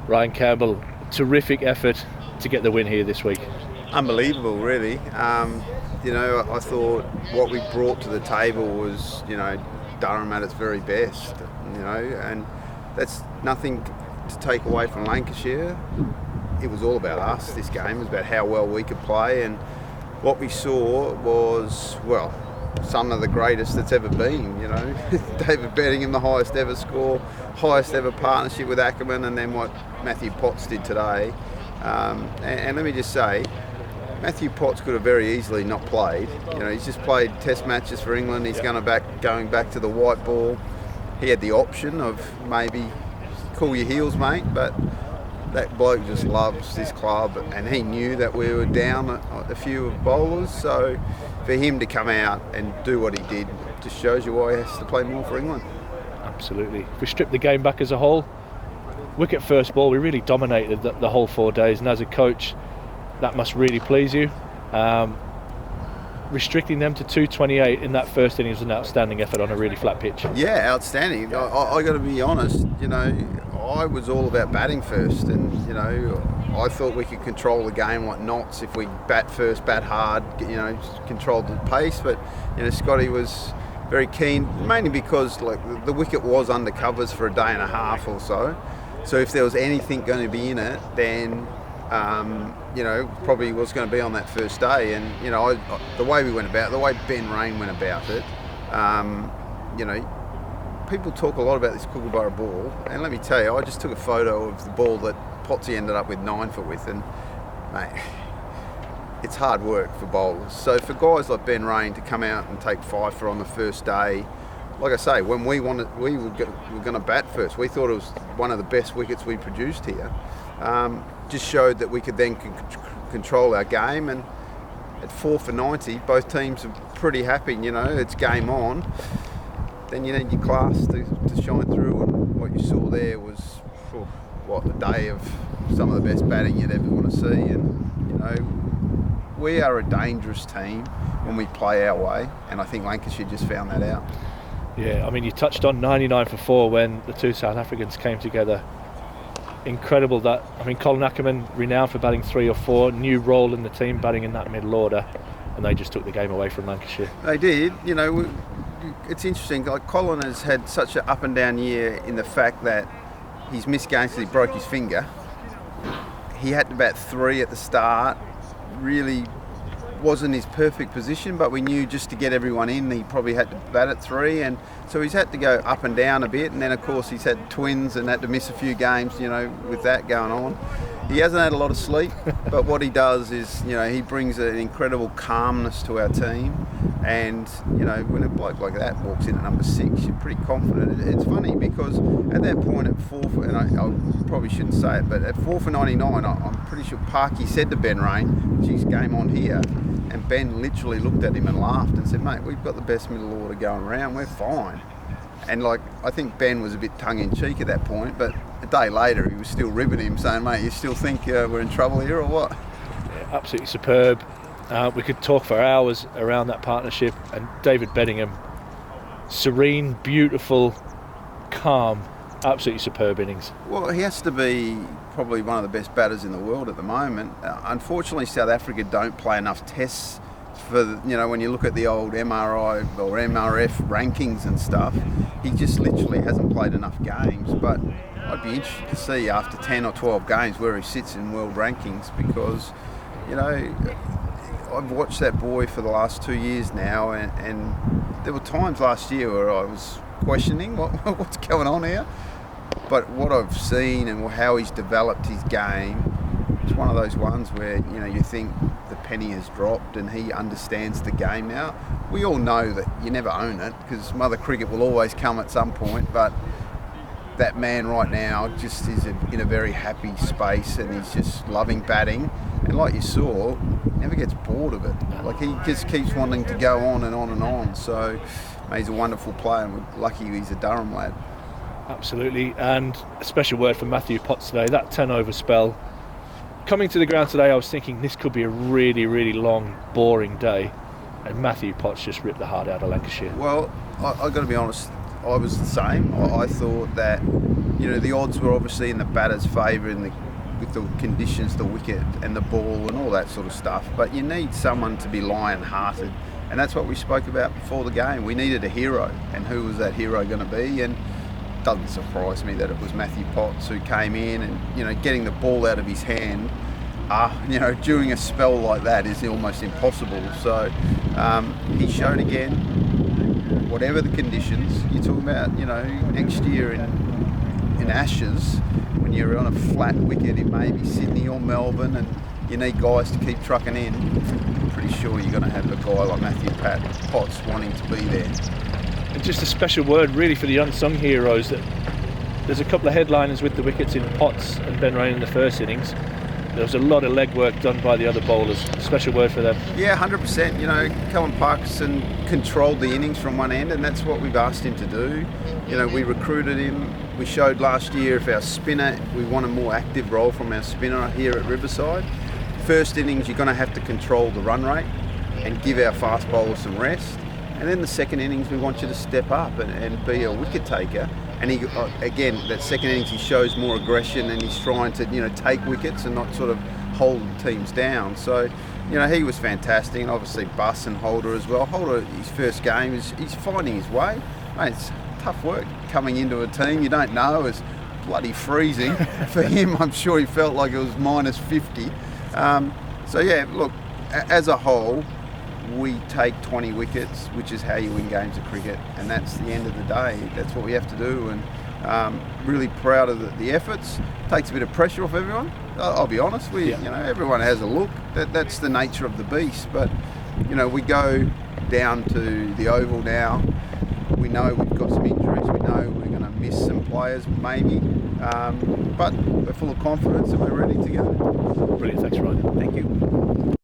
Ryan Campbell, terrific effort to get the win here this week. Unbelievable, really. I thought what we brought to the table was, Durham at its very best, and that's nothing to take away from Lancashire. It was all about us, this game. It was about how well we could play, and what we saw was, some of the greatest that's ever been, David Bettingham, the highest ever score, highest ever partnership with Ackerman, and then what Matthew Potts did today. And let me just say, Matthew Potts could have very easily not played. He's just played test matches for England. He's going back to the white ball. He had the option of maybe cool your heels, mate, but that bloke just loves this club, and he knew that we were down a few bowlers, so for him to come out and do what he did just shows you why he has to play more for England. Absolutely. If we strip the game back as a whole, wicket first ball, we really dominated the whole 4 days, and as a coach, that must really please you. Restricting them to 228 in that first innings was an outstanding effort on a really flat pitch. Yeah, outstanding. I got to be honest, I was all about batting first, and I thought we could control the game like knots if we bat first, bat hard, controlled the pace. But Scotty was very keen, mainly because the wicket was under covers for a day and a half or so. So if there was anything going to be in it, then probably was going to be on that first day. And the way we went about it, the way Ben Rain went about it, people talk a lot about this Kookaburra ball, and let me tell you, I just took a photo of the ball that Potsy ended up with 9 foot with, and mate, it's hard work for bowlers. So for guys like Ben Rain to come out and take 5 for on the first day, like I say, when we were going to bat first, we thought it was one of the best wickets we produced here. Just showed that we could then control our game, and at 4 for 90, both teams are pretty happy. It's game on. Then you need your class to shine through, and what you saw there was a day of some of the best batting you'd ever want to see. And we are a dangerous team when we play our way, and I think Lancashire just found that out. Yeah, I mean, you touched on 99 for 4 when the two South Africans came together. Incredible that, Colin Ackerman, renowned for batting 3 or 4, new role in the team, batting in that middle order, and they just took the game away from Lancashire. They did. It's interesting, Colin has had such an up and down year in the fact that he's missed games because he broke his finger. He had to bat 3 at the start, really wasn't his perfect position, but we knew just to get everyone in, he probably had to bat at 3, and so he's had to go up and down a bit, and then of course he's had twins and had to miss a few games, with that going on. He hasn't had a lot of sleep, but what he does is, he brings an incredible calmness to our team, and, when a bloke like that walks in at number 6, you're pretty confident. It's funny because at that point at 4 for, and I probably shouldn't say it, but at 4 for 99, I'm pretty sure Parky said to Ben Rain, geez, game on here. And Ben literally looked at him and laughed and said, mate, we've got the best middle order going around, we're fine. And I think Ben was a bit tongue-in-cheek at that point, but a day later he was still ribbing him, saying, mate, you still think we're in trouble here or what? Yeah, absolutely superb. We could talk for hours around that partnership, and David Bettingham, serene, beautiful, calm, absolutely superb innings. Well, he has to be probably one of the best batters in the world at the moment. Unfortunately, South Africa don't play enough tests for, when you look at the old MRI or MRF rankings and stuff, he just literally hasn't played enough games. But I'd be interested to see after 10 or 12 games where he sits in world rankings, because, I've watched that boy for the last 2 years now, and there were times last year where I was questioning what's going on here. But what I've seen and how he's developed his game, it's one of those ones where, you think the penny has dropped and he understands the game now. We all know that you never own it, because Mother Cricket will always come at some point, but that man right now just is in a very happy space, and he's just loving batting. And like you saw, never gets bored of it. He just keeps wanting to go on and on and on. So he's a wonderful player, and we're lucky he's a Durham lad. Absolutely, and a special word for Matthew Potts today, that 10-over spell. Coming to the ground today, I was thinking this could be a really, really long, boring day, and Matthew Potts just ripped the heart out of Lancashire. Well, I've got to be honest, I was the same. I thought that the odds were obviously in the batter's favour with the conditions, the wicket and the ball and all that sort of stuff. But you need someone to be lion-hearted, and that's what we spoke about before the game. We needed a hero, and who was that hero going to be? And it doesn't surprise me that it was Matthew Potts who came in, and getting the ball out of his hand, during a spell like that is almost impossible. So he showed again, whatever the conditions, you're talking about, next year in Ashes, when you're on a flat wicket in maybe Sydney or Melbourne and you need guys to keep trucking in, I'm pretty sure you're going to have a guy like Matthew Potts wanting to be there. And just a special word really for the unsung heroes, that there's a couple of headliners with the wickets in Potts and Ben Raine in the first innings. There was a lot of legwork done by the other bowlers. A special word for them. Yeah, 100%. Cullen Parkinson controlled the innings from one end, and that's what we've asked him to do. We recruited him. We showed last year if our spinner, we want a more active role from our spinner here at Riverside. First innings, you're going to have to control the run rate and give our fast bowlers some rest. And then the second innings, we want you to step up and be a wicket taker. And he, again, that second innings, he shows more aggression and he's trying to, take wickets and not sort of hold teams down. So, he was fantastic. And obviously Buss and Holder as well. Holder, his first game, he's finding his way. Mate, it's tough work coming into a team you don't know. It's bloody freezing. For him, I'm sure he felt like it was minus 50. So, yeah, look, as a whole, we take 20 wickets, which is how you win games of cricket, and that's the end of the day. That's what we have to do, and really proud of the efforts. Takes a bit of pressure off everyone. I'll be honest, everyone has a look. That's the nature of the beast. But we go down to the Oval now. We know we've got some injuries. We know we're going to miss some players, maybe, but we're full of confidence and we're ready to go.